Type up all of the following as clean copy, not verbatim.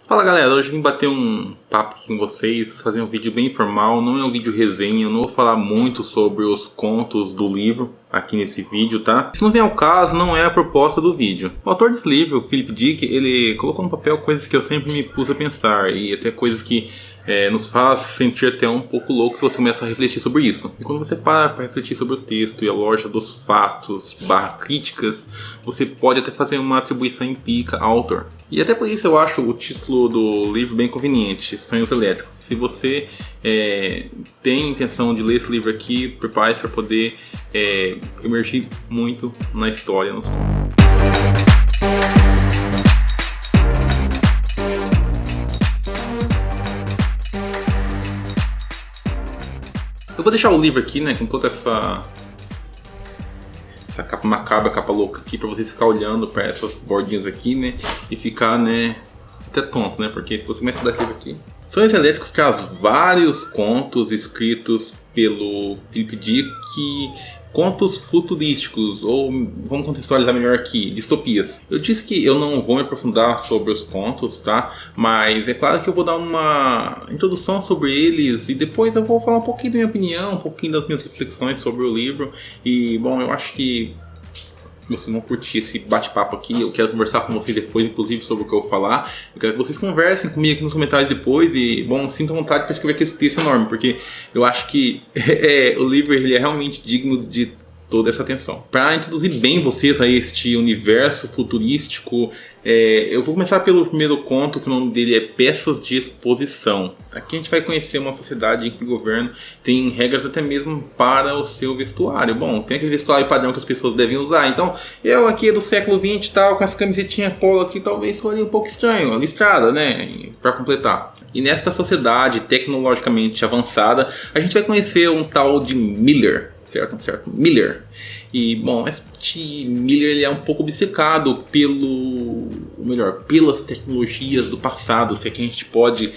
Fala galera, hoje eu vim bater um papo aqui com vocês, fazer um vídeo bem informal, não é um vídeo resenha, eu não vou falar muito sobre os contos do livro aqui nesse vídeo, tá? Se não vem ao caso, não é a proposta do vídeo. O autor desse livro, o Philip Dick, ele colocou no papel coisas que eu sempre me pus a pensar e até coisas que nos faz sentir até um pouco louco se você começa a refletir sobre isso. E quando você para refletir sobre o texto e a lógica dos fatos / críticas, você pode até fazer uma atribuição empírica ao autor. E até por isso eu acho o título do livro bem conveniente, Sonhos Elétricos. Se você tem intenção de ler esse livro aqui, prepare-se para poder emergir muito na história, nos contos. Eu vou deixar o livro aqui, né, com toda essa capa macabra, capa louca aqui, pra vocês ficar olhando para essas bordinhas aqui, né, e ficar, né, até tonto, né, porque se você começa a dar esse livro aqui. Sonhos Elétricos traz vários contos escritos pelo Philip Dick, contos futurísticos, ou vamos contextualizar melhor aqui, distopias. Eu disse que eu não vou me aprofundar sobre os contos, tá? Mas é claro que eu vou dar uma introdução sobre eles e depois eu vou falar um pouquinho da minha opinião, um pouquinho das minhas reflexões sobre o livro. E, bom, eu acho que vocês vão curtir esse bate-papo aqui. Eu quero conversar com vocês depois, inclusive, sobre o que eu vou falar. Eu quero que vocês conversem comigo aqui nos comentários depois. E, bom, sintam vontade para escrever aquele texto enorme, porque eu acho que o livro ele é realmente digno de toda essa atenção. Para introduzir bem vocês a este universo futurístico, eu vou começar pelo primeiro conto, que o nome dele é Peças de Exposição. Aqui a gente vai conhecer uma sociedade em que o governo tem regras até mesmo para o seu vestuário. Bom, tem aquele vestuário padrão que as pessoas devem usar. Então, eu aqui do século XX tal, com essa camisetinha polo aqui, talvez soaria um pouco estranho, listrada, né? Para completar. E nesta sociedade tecnologicamente avançada, a gente vai conhecer um tal de Miller. Certo? Miller. E, bom, este Miller ele é um pouco obcecado pelas tecnologias do passado, se é que a gente pode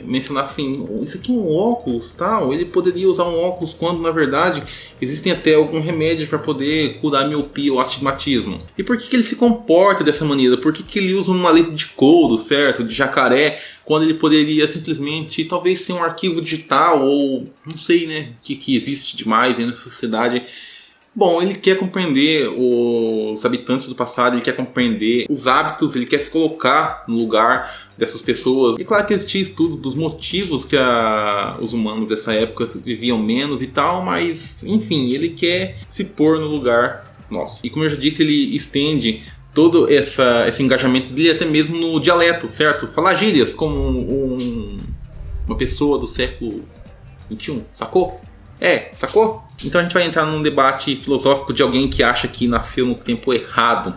mencionar assim, isso aqui é um óculos, tal. Ele poderia usar um óculos quando, na verdade, existem até alguns remédios para poder curar a miopia ou astigmatismo. E por que ele se comporta dessa maneira? Por que ele usa uma letra de couro, certo? De jacaré, quando ele poderia simplesmente, talvez, ter um arquivo digital ou, não sei, né, que existe demais na sociedade. Bom, ele quer compreender os habitantes do passado, ele quer compreender os hábitos, ele quer se colocar no lugar dessas pessoas. E claro que existia estudos dos motivos que os humanos dessa época viviam menos e tal, mas, enfim, ele quer se pôr no lugar nosso. E como eu já disse, ele estende todo esse engajamento dele até mesmo no dialeto, certo? Falar gírias como uma pessoa do século XXI, sacou? Sacou? Então a gente vai entrar num debate filosófico de alguém que acha que nasceu no tempo errado,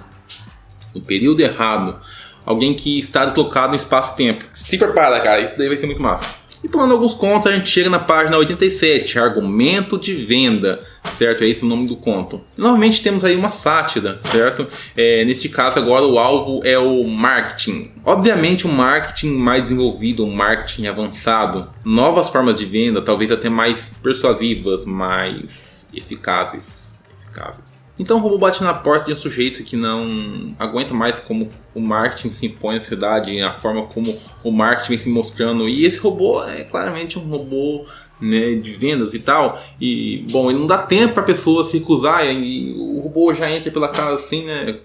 no período errado, alguém que está deslocado no espaço-tempo. Se prepara, cara, isso daí vai ser muito massa. E pulando alguns contos, a gente chega na página 87, Argumento de Venda, certo? É esse o nome do conto. Normalmente temos aí uma sátira, certo? Neste caso agora o alvo é o marketing. Obviamente um marketing mais desenvolvido, um marketing avançado. Novas formas de venda, talvez até mais persuasivas, mais eficazes. Então o robô bate na porta de um sujeito que não aguenta mais como o marketing se impõe na sociedade, a forma como o marketing vem se mostrando. E esse robô é claramente um robô, né, de vendas e tal. E, bom, ele não dá tempo para a pessoa se recusar. E o robô já entra pela casa assim, né,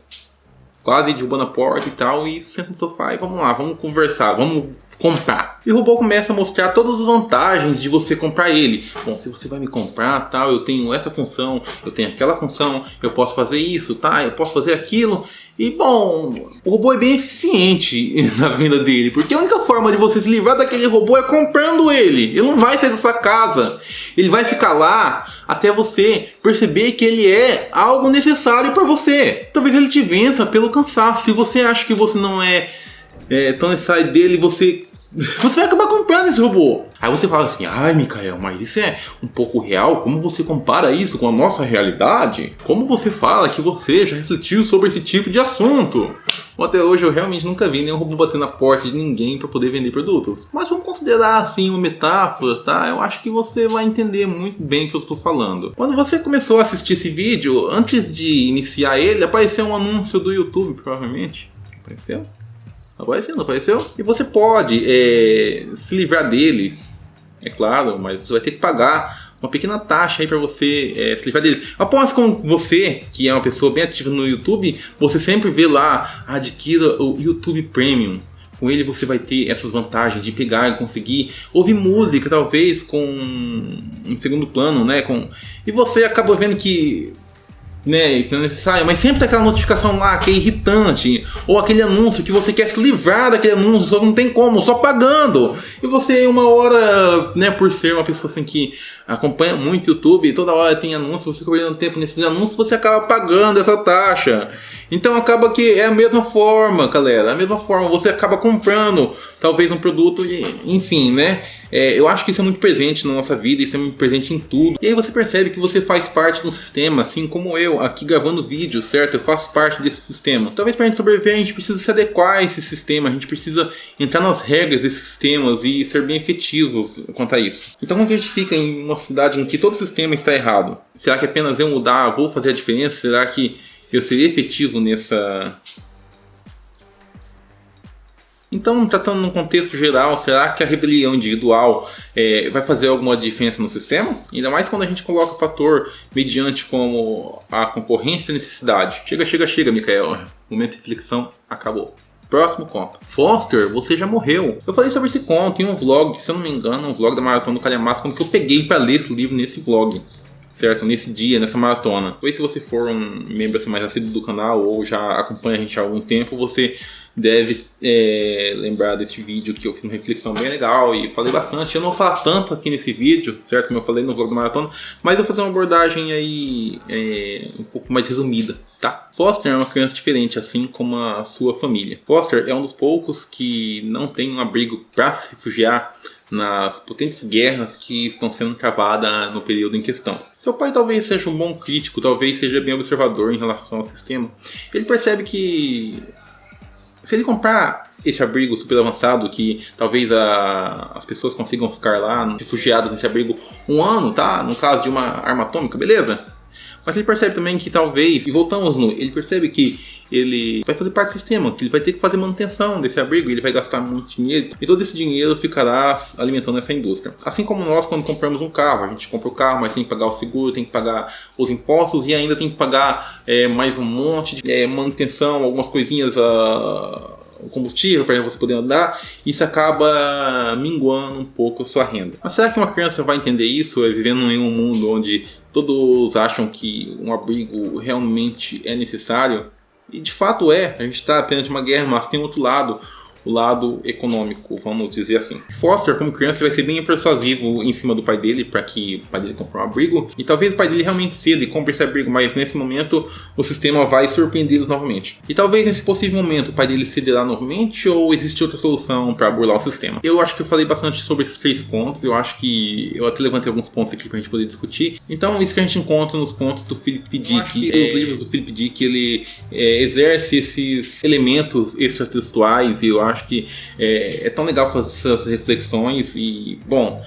quase derrubando a porta e tal. E senta no sofá e vamos lá, vamos conversar, vamos comprar. E o robô começa a mostrar todas as vantagens de você comprar ele. Bom, se você vai me comprar, tal, eu tenho essa função, eu tenho aquela função, eu posso fazer isso, tá? Eu posso fazer aquilo. E, bom, o robô é bem eficiente na venda dele, porque a única forma de você se livrar daquele robô é comprando ele. Ele não vai sair da sua casa. Ele vai ficar lá até você perceber que ele é algo necessário para você. Talvez ele te vença pelo cansaço. Se você acha que você não é tão necessário dele, você vai acabar comprando esse robô. Aí você fala assim, ai Mikael, mas isso é um pouco real? Como você compara isso com a nossa realidade? Como você fala que você já refletiu sobre esse tipo de assunto? Bom, até hoje eu realmente nunca vi nenhum robô bater na porta de ninguém para poder vender produtos. Mas vamos considerar assim uma metáfora, tá? Eu acho que você vai entender muito bem o que eu estou falando. Quando você começou a assistir esse vídeo, antes de iniciar ele, apareceu um anúncio do YouTube, provavelmente. Apareceu? Apareceu, não apareceu? E você pode se livrar deles, é claro, mas você vai ter que pagar uma pequena taxa aí para você se livrar deles. Após com você, que é uma pessoa bem ativa no YouTube, você sempre vê lá, adquira o YouTube Premium. Com ele você vai ter essas vantagens de pegar e conseguir ouvir música, talvez com um segundo plano, né? E você acaba vendo que, né, isso não é necessário, mas sempre tem aquela notificação lá que é irritante, ou aquele anúncio que você quer se livrar daquele anúncio, só não tem como, só pagando. E você, uma hora, né, por ser uma pessoa assim que acompanha muito YouTube, toda hora tem anúncio, você fica perdendo tempo nesses anúncios, você acaba pagando essa taxa. Então acaba que é a mesma forma, galera, a mesma forma, você acaba comprando talvez um produto, enfim, né? Eu acho que isso é muito presente na nossa vida, isso é muito presente em tudo. E aí você percebe que você faz parte do sistema, assim como eu, aqui gravando vídeo, certo? Eu faço parte desse sistema. Talvez para a gente sobreviver, a gente precisa se adequar a esse sistema, a gente precisa entrar nas regras desses sistemas e ser bem efetivos quanto a isso. Então quando a gente fica em uma cidade em que todo o sistema está errado, será que apenas eu mudar vou fazer a diferença? Será que eu seria efetivo nessa... Então, tratando num contexto geral, será que a rebelião individual vai fazer alguma diferença no sistema? Ainda mais quando a gente coloca o fator mediante como a concorrência e a necessidade. Chega, Mikael. Momento de reflexão acabou. Próximo conto. Foster, você já morreu. Eu falei sobre esse conto em um vlog, se eu não me engano, um vlog da Maratona do Calhamaço, quando que eu peguei para ler esse livro nesse vlog. Certo? Nesse dia, nessa maratona. Talvez se você for um membro assim, mais assíduo do canal ou já acompanha a gente há algum tempo, você deve lembrar desse vídeo que eu fiz uma reflexão bem legal e falei bastante. Eu não vou falar tanto aqui nesse vídeo, certo? Como eu falei no vlog da maratona, mas eu vou fazer uma abordagem aí um pouco mais resumida, tá? Foster é uma criança diferente, assim como a sua família. Foster é um dos poucos que não tem um abrigo para se refugiar nas potentes guerras que estão sendo travadas no período em questão. Seu pai talvez seja um bom crítico, talvez seja bem observador em relação ao sistema. Ele percebe que se ele comprar esse abrigo super avançado, que talvez as pessoas consigam ficar lá refugiadas nesse abrigo um ano, tá? No caso de uma arma atômica, beleza? Mas ele percebe também que talvez, e voltamos ele percebe que ele vai fazer parte do sistema, que ele vai ter que fazer manutenção desse abrigo, ele vai gastar muito dinheiro, e todo esse dinheiro ficará alimentando essa indústria. Assim como nós, quando compramos um carro, a gente compra o carro, mas tem que pagar o seguro, tem que pagar os impostos, e ainda tem que pagar mais um monte de manutenção, algumas coisinhas, o combustível para você poder andar, isso acaba minguando um pouco a sua renda. Mas será que uma criança vai entender isso, vivendo em um mundo onde todos acham que um abrigo realmente é necessário? E de fato a gente está apenas de uma guerra, mas tem outro lado, o lado econômico, vamos dizer assim. Foster, como criança, vai ser bem persuasivo em cima do pai dele, para que o pai dele compre um abrigo, e talvez o pai dele realmente ceda e compre esse abrigo, mas nesse momento o sistema vai surpreendê-los novamente. E talvez nesse possível momento o pai dele cederá novamente, ou existe outra solução para burlar o sistema. Eu acho que eu falei bastante sobre esses 3 pontos, eu acho que eu até levantei alguns pontos aqui pra gente poder discutir. Então isso que a gente encontra nos contos do Philip Dick, nos livros do Philip Dick, ele exerce esses elementos extratextuais, e eu acho que é tão legal fazer essas reflexões. E, bom,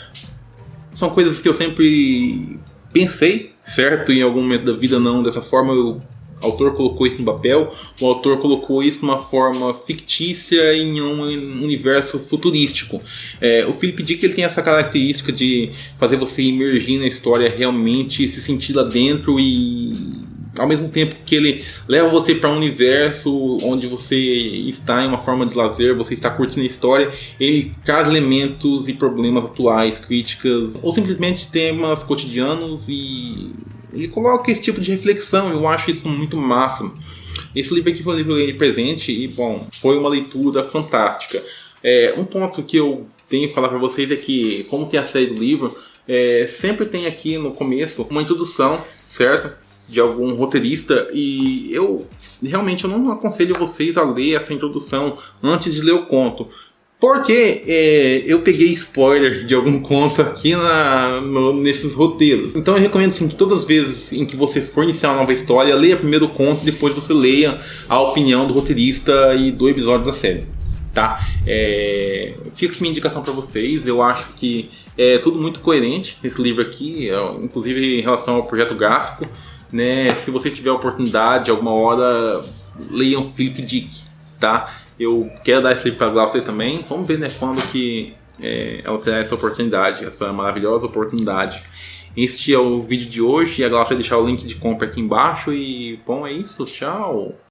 são coisas que eu sempre pensei, certo? Em algum momento da vida, não dessa forma. O autor colocou isso no papel, o autor colocou isso de uma forma fictícia em um universo futurístico. O Philip Dick, ele tem essa característica de fazer você imergir na história, realmente se sentir lá dentro, e ao mesmo tempo que ele leva você para um universo onde você está em uma forma de lazer, você está curtindo a história, ele traz elementos e problemas atuais, críticas, ou simplesmente temas cotidianos, e ele coloca esse tipo de reflexão. Eu acho isso muito massa. Esse livro aqui foi um livro de presente e, bom, foi uma leitura fantástica. Um ponto que eu tenho que falar para vocês é que, como tem a série do livro, sempre tem aqui no começo uma introdução, certo? De algum roteirista, e eu realmente não aconselho vocês a ler essa introdução antes de ler o conto, porque eu peguei spoiler de algum conto aqui nesses roteiros. Então eu recomendo assim, que todas as vezes em que você for iniciar uma nova história, leia primeiro o conto, depois você leia a opinião do roteirista e do episódio da série, tá? Fica aqui minha indicação para vocês. Eu acho que é tudo muito coerente esse livro aqui, inclusive em relação ao projeto gráfico, né? Se você tiver a oportunidade, alguma hora, leiam Philip Dick, tá? Eu quero dar esse livro pra Glaucia também. Vamos ver, né, quando que ela terá essa oportunidade, essa maravilhosa oportunidade. Este é o vídeo de hoje. E a Glaucia vai deixar o link de compra aqui embaixo. E bom, é isso. Tchau!